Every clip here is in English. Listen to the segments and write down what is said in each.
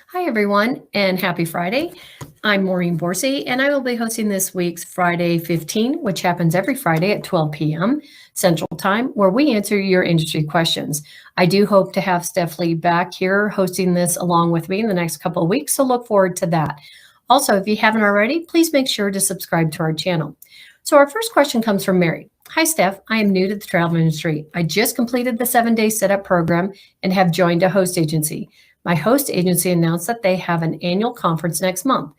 Hi, everyone, and happy Friday. I'm Maureen Borsey, and I will be hosting this week's Friday 15, which happens every Friday at 12 p.m. Central Time, where we answer your industry questions. I do hope to have Steph Lee back here hosting this along with me in the next couple of weeks, so look forward to that. Also, if you haven't already, please make sure to subscribe to our channel. So our first question comes from Mary. Hi, Steph. I am new to the travel industry. I just completed the 7-day setup program and have joined a host agency. My host agency announced that they have an annual conference next month.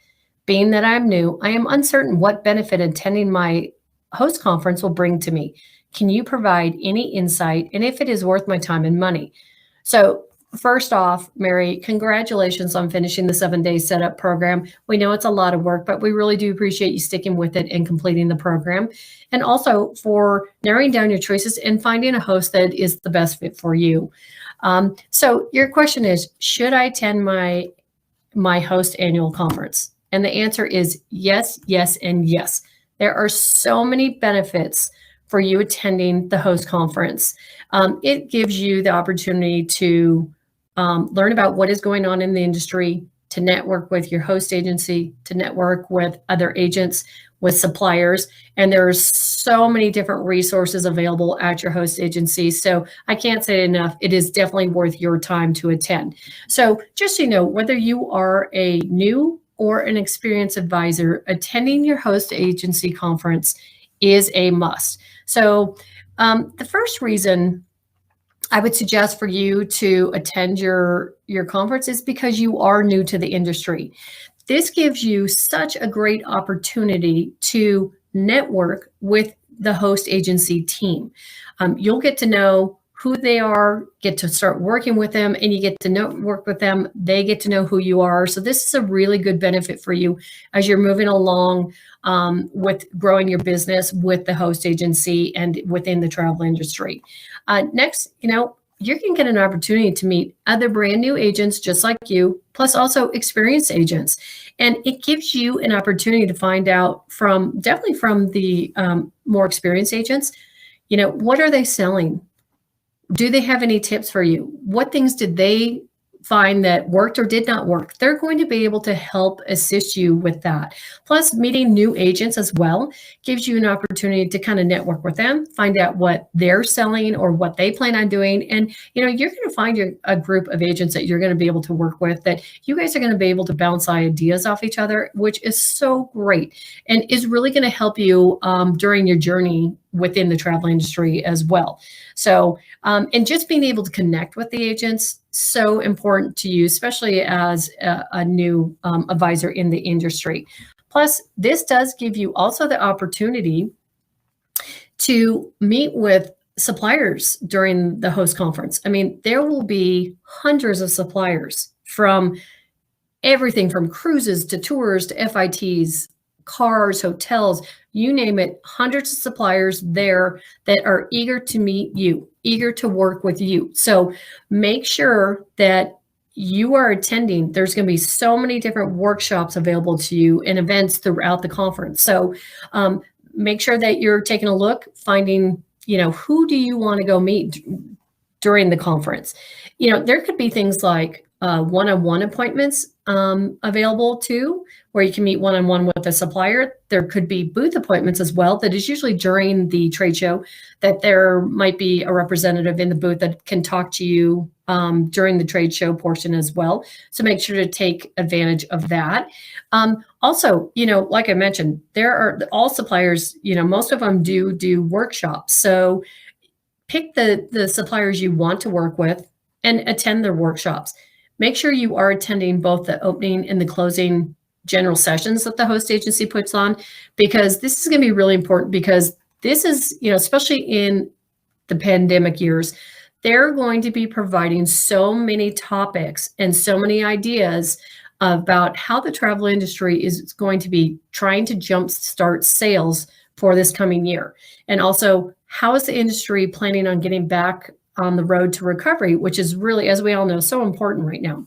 Being that I'm new, I am uncertain what benefit attending my host conference will bring to me. Can you provide any insight and if it is worth my time and money? So first off, Mary, congratulations on finishing the 7-day setup program. We know it's a lot of work, but we really do appreciate you sticking with it and completing the program. And also for narrowing down your choices and finding a host that is the best fit for you. So your question is, should I attend my host annual conference? And the answer is yes, yes, and yes. There are so many benefits for you attending the host conference. It gives you the opportunity to learn about what is going on in the industry, to network with your host agency, to network with other agents, with suppliers, and there's so many different resources available at your host agency. So I can't say it enough. It is definitely worth your time to attend. So just so you know, whether you are a new or an experienced advisor, attending your host agency conference is a must. So the first reason I would suggest for you to attend your conference is because you are new to the industry. This gives you such a great opportunity to network with the host agency team. You'll get to know who they are, get to start working with them, and you get to work with them. They get to know who you are. So this is a really good benefit for you as you're moving along with growing your business with the host agency and within the travel industry. Next, you're going to get an opportunity to meet other brand new agents just like you, plus also experienced agents. And it gives you an opportunity to find out definitely from the more experienced agents, what are they selling? Do they have any tips for you? What things did they find that worked or did not work? They're going to be able to help assist you with that. Plus, meeting new agents as well gives you an opportunity to kind of network with them, find out what they're selling or what they plan on doing. And, you're going to find a group of agents that you're going to be able to work with that you guys are going to be able to bounce ideas off each other, which is so great and is really going to help you during your journey within the travel industry as well. So, and just being able to connect with the agents, so important to you, especially as a new advisor in the industry. Plus, this does give you also the opportunity to meet with suppliers during the host conference. I mean, there will be hundreds of suppliers from everything from cruises to tours to FITs, cars, hotels, you name it, hundreds of suppliers there that are eager to meet you, eager to work with you. So make sure that you are attending. There's going to be so many different workshops available to you and events throughout the conference. So make sure that you're taking a look, finding, who do you want to go meet during the conference? There could be things like one-on-one appointments available too, where you can meet one-on-one with a supplier. There could be booth appointments as well. That is usually during the trade show that there might be a representative in the booth that can talk to you during the trade show portion as well. So make sure to take advantage of that. Also, like I mentioned, there are all suppliers, most of them do workshops. So pick the suppliers you want to work with and attend their workshops. Make sure you are attending both the opening and the closing general sessions that the host agency puts on, because this is going to be really important, because this is, especially in the pandemic years, they're going to be providing so many topics and so many ideas about how the travel industry is going to be trying to jumpstart sales for this coming year. And also, how is the industry planning on getting back on the road to recovery, which is really, as we all know, so important right now.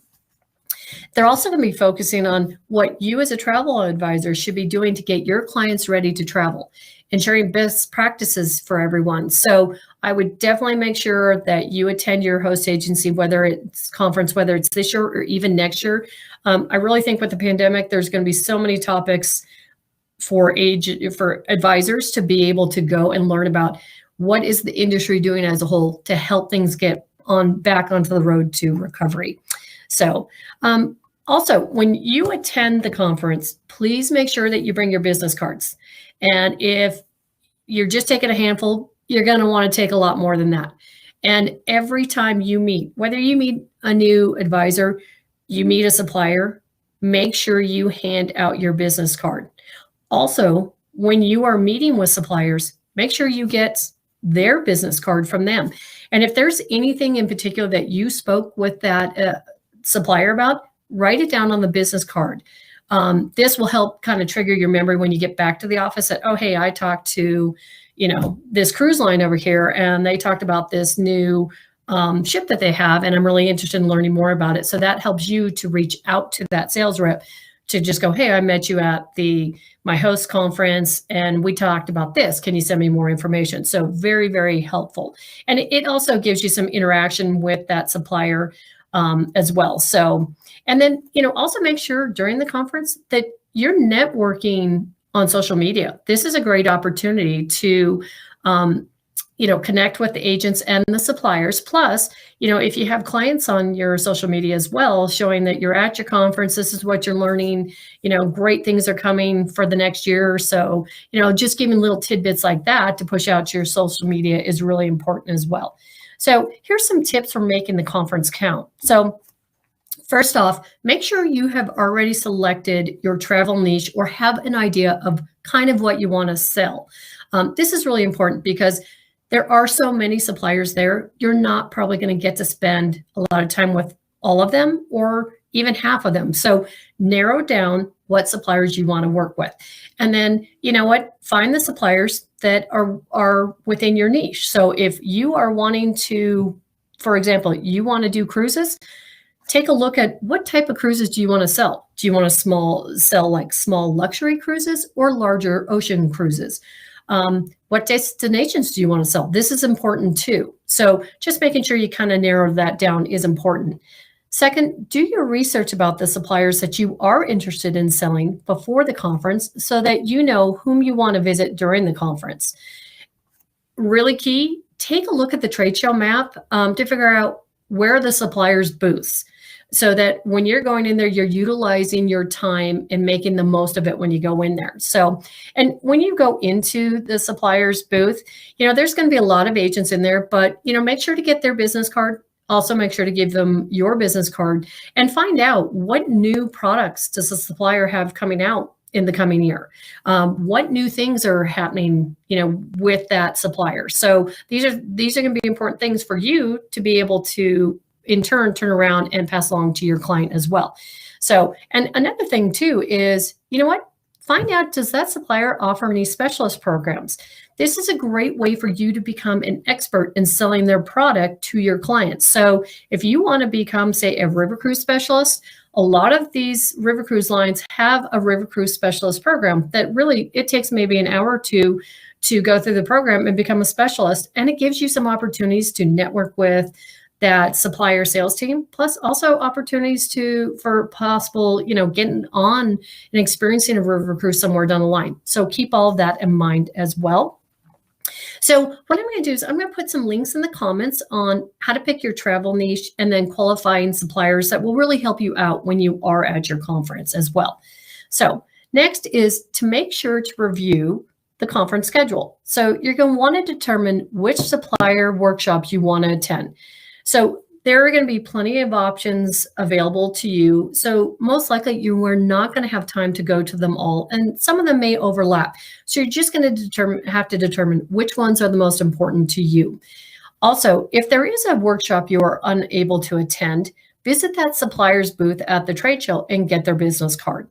They're also going to be focusing on what you as a travel advisor should be doing to get your clients ready to travel and sharing best practices for everyone. So I would definitely make sure that you attend your host agency, whether it's conference, whether it's this year or even next year. I really think with the pandemic, there's going to be so many topics for advisors to be able to go and learn about what is the industry doing as a whole to help things get back onto the road to recovery. So also, when you attend the conference, please make sure that you bring your business cards. And if you're just taking a handful, you're going to want to take a lot more than that. And every time you meet, whether you meet a new advisor, you meet a supplier, make sure you hand out your business card. Also, when you are meeting with suppliers, make sure you get their business card from them. And if there's anything in particular that you spoke with that supplier about, write it down on the business card. This will help kind of trigger your memory when you get back to the office that, oh, hey, I talked to, this cruise line over here, and they talked about this new ship that they have, and I'm really interested in learning more about it. So that helps you to reach out to that sales rep to just go, hey, I met you at my host conference and we talked about this. Can you send me more information? So very, very helpful. And it also gives you some interaction with that supplier as well. So, and then, also make sure during the conference that you're networking on social media. This is a great opportunity to, connect with the agents and the suppliers. Plus, if you have clients on your social media as well, showing that you're at your conference, this is what you're learning, great things are coming for the next year or so, just giving little tidbits like that to push out to your social media is really important as well. So here's some tips for making the conference count. So first off, make sure you have already selected your travel niche or have an idea of kind of what you want to sell. This is really important because there are so many suppliers there. You're not probably going to get to spend a lot of time with all of them or even half of them. So narrow down what suppliers you want to work with. And then, find the suppliers that are within your niche. So if you are wanting to, for example, you want to do cruises, take a look at what type of cruises do you want to sell? Do you want to sell like small luxury cruises or larger ocean cruises? What destinations do you want to sell? This is important too. So just making sure you kind of narrow that down is important. Second, do your research about the suppliers that you are interested in selling before the conference so that you know whom you want to visit during the conference. Really key, take a look at the trade show map to figure out where the suppliers' booths, so that when you're going in there, you're utilizing your time and making the most of it when you go in there. So, and when you go into the supplier's booth, there's going to be a lot of agents in there, but, make sure to get their business card. Also make sure to give them your business card and find out what new products does the supplier have coming out in the coming year. What new things are happening, with that supplier. So these are going to be important things for you to be able to in turn turn around and pass along to your client as well. So, and another thing too is, find out, does that supplier offer any specialist programs? This is a great way for you to become an expert in selling their product to your clients. So if you want to become, say, a river cruise specialist, a lot of these river cruise lines have a river cruise specialist program that really, it takes maybe an hour or two to go through the program and become a specialist. And it gives you some opportunities to network with that supplier sales team, plus also opportunities for possible, getting on and experiencing a river cruise somewhere down the line. So keep all of that in mind as well. So what I'm going to do is I'm going to put some links in the comments on how to pick your travel niche and then qualifying suppliers that will really help you out when you are at your conference as well. So next is to make sure to review the conference schedule. So you're going to want to determine which supplier workshops you want to attend. So there are going to be plenty of options available to you. So most likely you are not going to have time to go to them all, and some of them may overlap. So you're just going to have to determine which ones are the most important to you. Also, if there is a workshop you are unable to attend, visit that supplier's booth at the trade show and get their business card.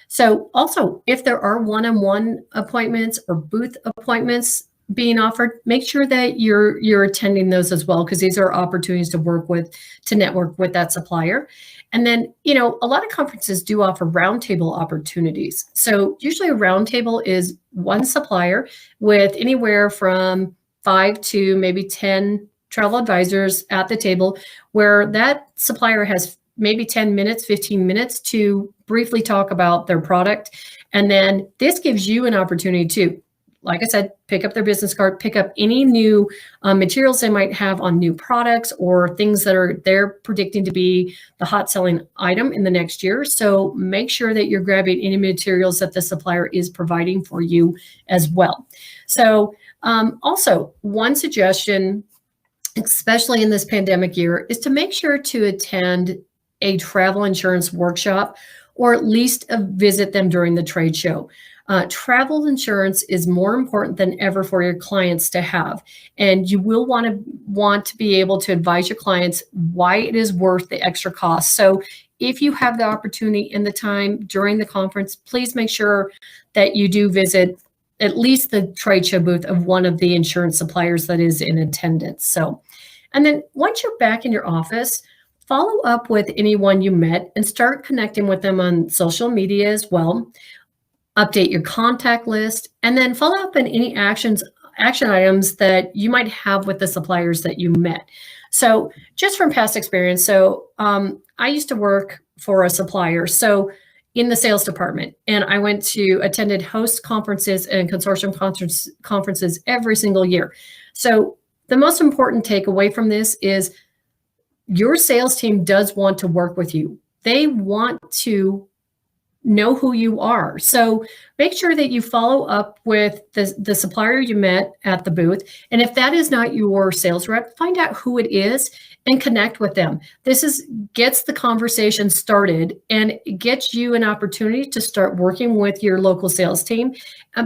So also, if there are one-on-one appointments or booth appointments, being offered, make sure that you're attending those as well, because these are opportunities to network with that supplier. And then, a lot of conferences do offer roundtable opportunities. So usually a roundtable is one supplier with anywhere from 5 to maybe 10 travel advisors at the table, where that supplier has maybe 10 minutes, 15 minutes to briefly talk about their product. And then this gives you an opportunity to, like I said, pick up their business card, pick up any new materials they might have on new products or things that they're predicting to be the hot selling item in the next year. So make sure that you're grabbing any materials that the supplier is providing for you as well. So also, one suggestion, especially in this pandemic year, is to make sure to attend a travel insurance workshop, or at least visit them during the trade show. Travel insurance is more important than ever for your clients to have, and you will want to be able to advise your clients why it is worth the extra cost. So if you have the opportunity and the time during the conference, please make sure that you do visit at least the trade show booth of one of the insurance suppliers that is in attendance. So, and then once you're back in your office, follow up with anyone you met and start connecting with them on social media as well. Update your contact list, and then follow up on any action items that you might have with the suppliers that you met. So just from past experience, I used to work for a supplier, so in the sales department, and I attended host conferences and consortium conferences every single year. So the most important takeaway from this is your sales team does want to work with you. They want to know who you are. So make sure that you follow up with the supplier you met at the booth. And if that is not your sales rep, find out who it is and connect with them. This gets the conversation started and gets you an opportunity to start working with your local sales team,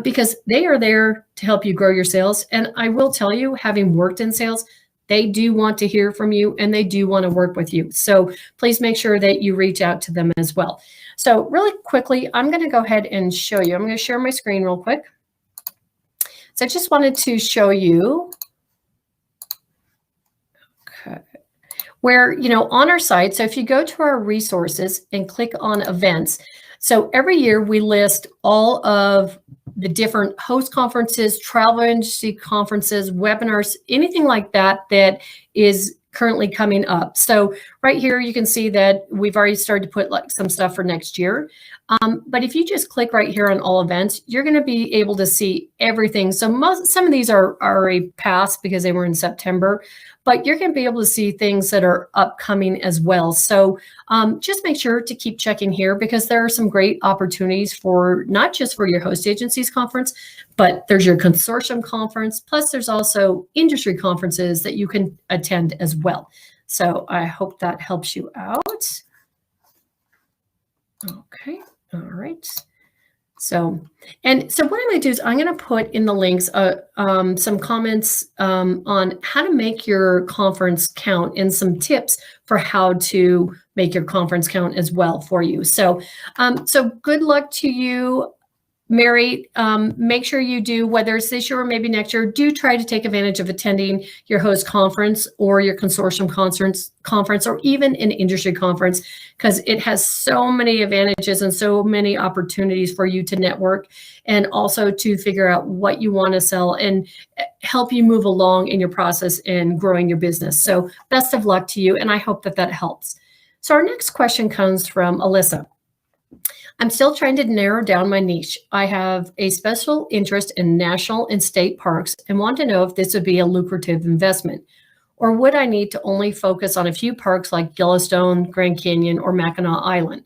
because they are there to help you grow your sales. And I will tell you, having worked in sales, they do want to hear from you and they do want to work with you. So please make sure that you reach out to them as well. So really quickly, I'm going to go ahead and show you. I'm going to share my screen real quick. So I just wanted to show you where, on our site, so if you go to our resources and click on events, so every year we list all of the different host conferences, travel industry conferences, webinars, anything like that that is currently coming up. So right here, you can see that we've already started to put some stuff for next year. But if you just click right here on all events, you're going to be able to see everything. So some of these are already past because they were in September, but you're going to be able to see things that are upcoming as well. So just make sure to keep checking here, because there are some great opportunities for not just for your host agencies conference, but there's your consortium conference. Plus there's also industry conferences that you can attend as well. So I hope that helps you out. Okay. All right. So what I'm going to do is I'm going to put in the links some comments on how to make your conference count and some tips for how to make your conference count as well for you. So good luck to you, Mary. Make sure you do, whether it's this year or maybe next year, do try to take advantage of attending your host conference or your consortium conference or even an industry conference, because it has so many advantages and so many opportunities for you to network and also to figure out what you want to sell and help you move along in your process in growing your business. So best of luck to you, and I hope that helps. So our next question comes from Alyssa. I'm still trying to narrow down my niche. I have a special interest in national and state parks and want to know if this would be a lucrative investment, or would I need to only focus on a few parks like Yellowstone, Grand Canyon, or Mackinac Island?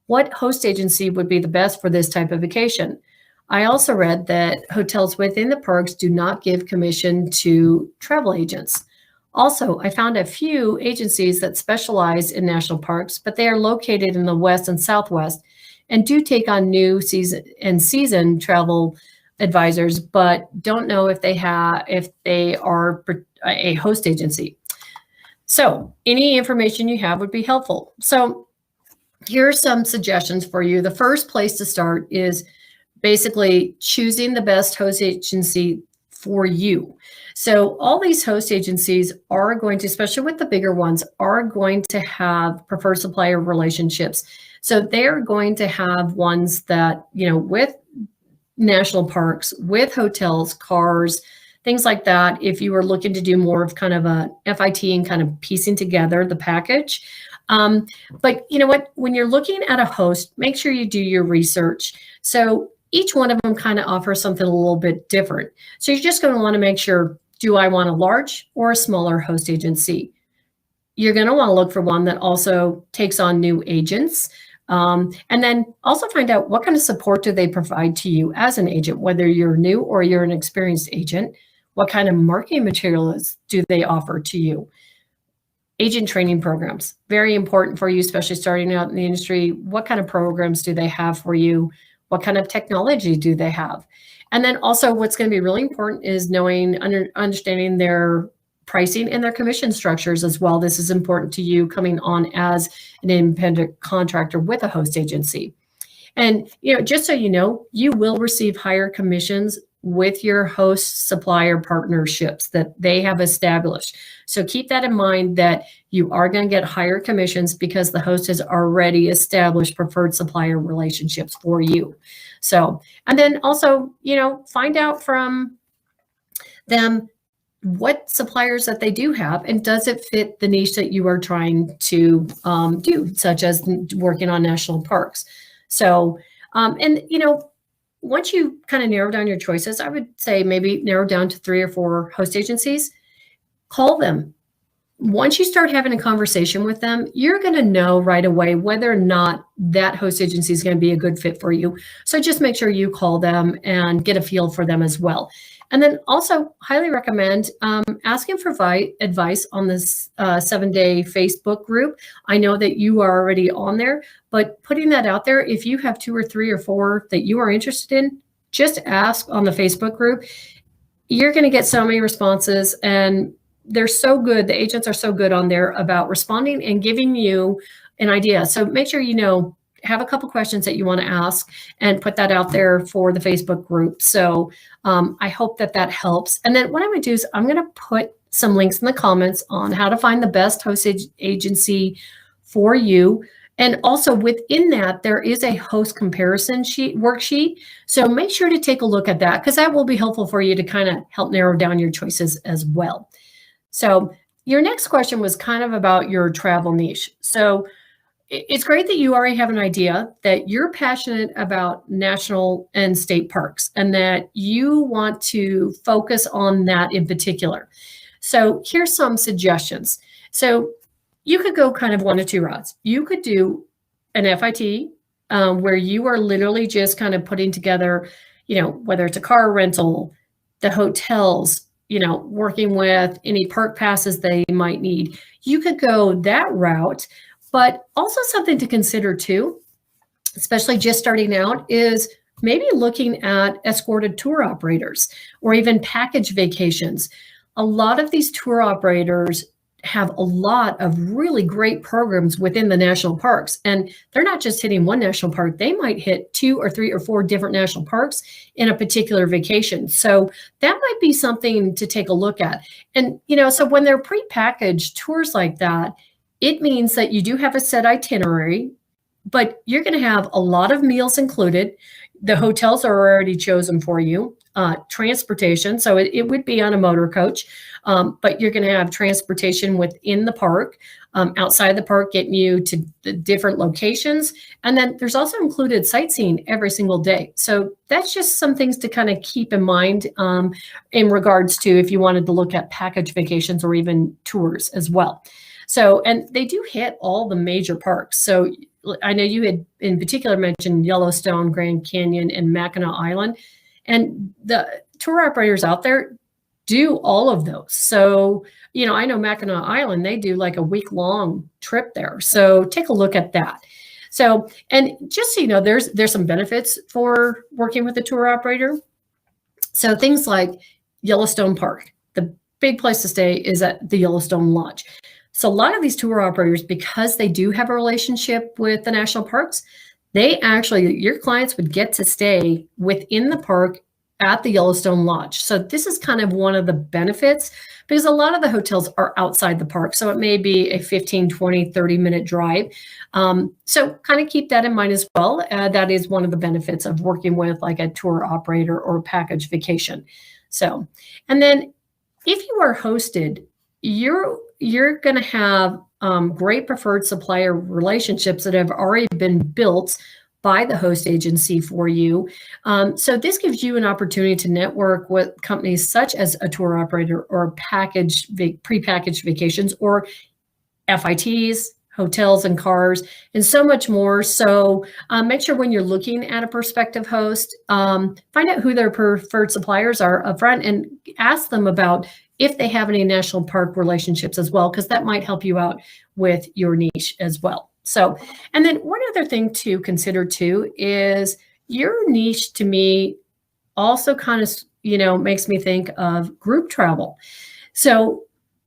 What host agency would be the best for this type of vacation? I also read that hotels within the parks do not give commission to travel agents. Also, I found a few agencies that specialize in national parks, but they are located in the West and Southwest and do take on new season travel advisors, but don't know if they are a host agency. So any information you have would be helpful. So here are some suggestions for you. The first place to start is basically choosing the best host agency for you. So all these host agencies are going to, especially with the bigger ones, are going to have preferred supplier relationships. So they're going to have ones that, with national parks, with hotels, cars, things like that. If you were looking to do more of kind of a FIT and kind of piecing together the package. But you know what, when you're looking at a host, make sure you do your research. So each one of them kind of offers something a little bit different. So you're just going to want to make sure, do I want a large or a smaller host agency? You're going to want to look for one that also takes on new agents. And then also find out what kind of support do they provide to you as an agent, whether you're new or you're an experienced agent. What kind of marketing materials do they offer to you? Agent training programs, very important for you, especially starting out in the industry. What kind of programs do they have for you? What kind of technology do they have? And then also what's going to be really important is understanding their pricing and their commission structures as well. This is important to you coming on as an independent contractor with a host agency. And just so you know, you will receive higher commissions with your host supplier partnerships that they have established. So keep that in mind, that you are going to get higher commissions because the host has already established preferred supplier relationships for you. So, and then also, find out from them what suppliers that they do have, and does it fit the niche that you are trying to do, such as working on national parks. So, once you kind of narrow down your choices, I would say maybe narrow down to 3 or 4 host agencies. Call them. Once you start having a conversation with them, you're going to know right away whether or not that host agency is going to be a good fit for you. So just make sure you call them and get a feel for them as well. And then also highly recommend asking for advice on this 7-day Facebook group. I know that you are already on there, but putting that out there, if you have 2 or 3 or 4 that you are interested in, just ask on the Facebook group. You're going to get so many responses, and they're so good. The agents are so good on there about responding and giving you an idea. So make sure have a couple questions that you want to ask and put that out there for the Facebook group. So I hope that helps. And then what I'm going to do is I'm going to put some links in the comments on how to find the best host agency for you. And also within that, there is a host comparison worksheet. So make sure to take a look at that, because that will be helpful for you to kind of help narrow down your choices as well. So your next question was kind of about your travel niche. So it's great that you already have an idea that you're passionate about national and state parks and that you want to focus on that in particular. So here's some suggestions. So you could go kind of 1 of 2 routes. You could do an FIT where you are literally just kind of putting together, whether it's a car rental, the hotels, working with any park passes they might need. You could go that route. But also something to consider too, especially just starting out, is maybe looking at escorted tour operators or even package vacations. A lot of these tour operators have a lot of really great programs within the national parks, and they're not just hitting one national park. They might hit 2 or 3 or 4 different national parks in a particular vacation. So that might be something to take a look at. And, so when they're pre-packaged tours like that, it means that you do have a set itinerary, but you're going to have a lot of meals included. The hotels are already chosen for you. Transportation, so it would be on a motor coach, but you're going to have transportation within the park, outside the park, getting you to the different locations. And then there's also included sightseeing every single day. So that's just some things to kind of keep in mind in regards to if you wanted to look at package vacations or even tours as well. So, and they do hit all the major parks. So I know you had in particular mentioned Yellowstone, Grand Canyon, and Mackinac Island. And the tour operators out there do all of those. So, I know Mackinac Island, they do like a week-long trip there. So take a look at that. So, and just so you know, there's some benefits for working with a tour operator. So things like Yellowstone Park, the big place to stay is at the Yellowstone Lodge. So a lot of these tour operators, because they do have a relationship with the national parks, your clients would get to stay within the park at the Yellowstone Lodge. So this is kind of one of the benefits, because a lot of the hotels are outside the park. So it may be a 15, 20, 30-minute drive. So kind of keep that in mind as well. That is one of the benefits of working with like a tour operator or package vacation. So, and then if you are hosted, you're going to have great preferred supplier relationships that have already been built by the host agency for you. So this gives you an opportunity to network with companies such as a tour operator or prepackaged vacations or FITs, hotels and cars, and so much more. So make sure when you're looking at a prospective host, find out who their preferred suppliers are upfront and ask them about if they have any national park relationships as well, because that might help you out with your niche as well. So, and then one other thing to consider too is your niche, to me, also kind of, makes me think of group travel. So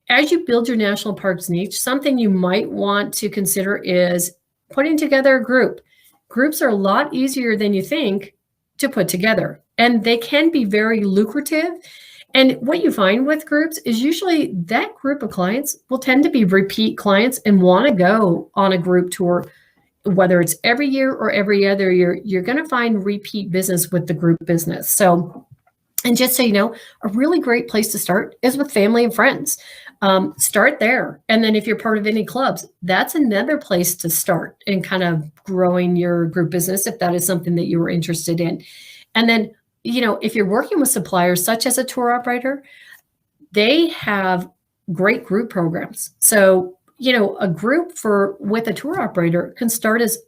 as you build your national parks niche, something you might want to consider is putting together a group. Groups are a lot easier than you think to put together, and they can be very lucrative. And what you find with groups is usually that group of clients will tend to be repeat clients and want to go on a group tour, whether it's every year or every other year. You're going to find repeat business with the group business. So, and just so you know, a really great place to start is with family and friends. Start there. And then if you're part of any clubs, that's another place to start and kind of growing your group business if that is something that you were interested in. And then, if you're working with suppliers such as a tour operator, they have great group programs. So, a group with a tour operator can start as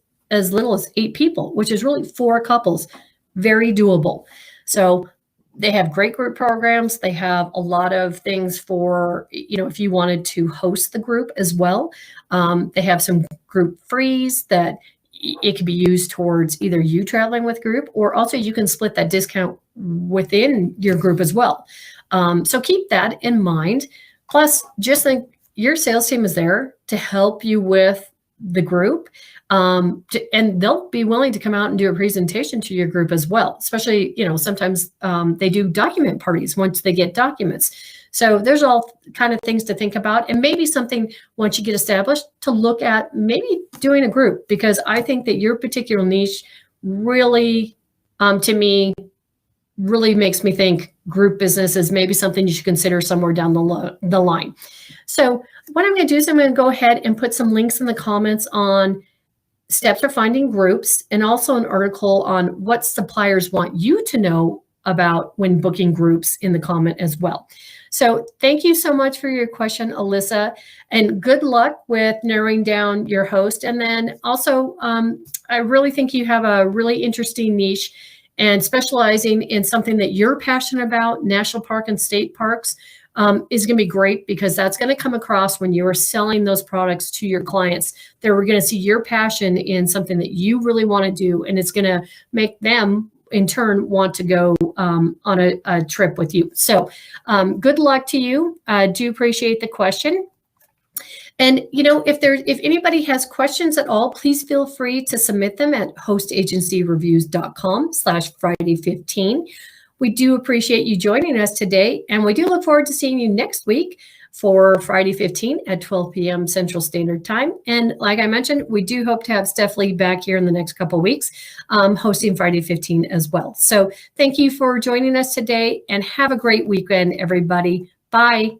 little as 8 people, which is really 4 couples, very doable. So they have great group programs. They have a lot of things for, if you wanted to host the group as well. They have some group frees that it can be used towards either you traveling with group, or also you can split that discount within your group as well. So keep that in mind. Plus, just think your sales team is there to help you with the group. And they'll be willing to come out and do a presentation to your group as well. Especially, sometimes they do document parties once they get documents. So there's all kind of things to think about, and maybe something once you get established to look at maybe doing a group, because I think that your particular niche really, to me, really makes me think group business is maybe something you should consider somewhere down the line. So what I'm going to do is I'm going to go ahead and put some links in the comments on steps for finding groups, and also an article on what suppliers want you to know about when booking groups in the comment as well. So thank you so much for your question, Alyssa, and good luck with narrowing down your host. And then also, I really think you have a really interesting niche, and specializing in something that you're passionate about, national park and state parks, is going to be great, because that's going to come across when you are selling those products to your clients. They're going to see your passion in something that you really want to do, and it's going to make them in turn want to go on a trip with you. So good luck to you. I do appreciate the question. And if anybody has questions at all, please feel free to submit them at hostagencyreviews.com/Friday15. We do appreciate you joining us today, and we do look forward to seeing you next week for Friday 15 at 12 p.m. Central Standard Time. And like I mentioned, we do hope to have Steph Lee back here in the next couple of weeks, hosting Friday 15 as well. So thank you for joining us today, and have a great weekend, everybody. Bye.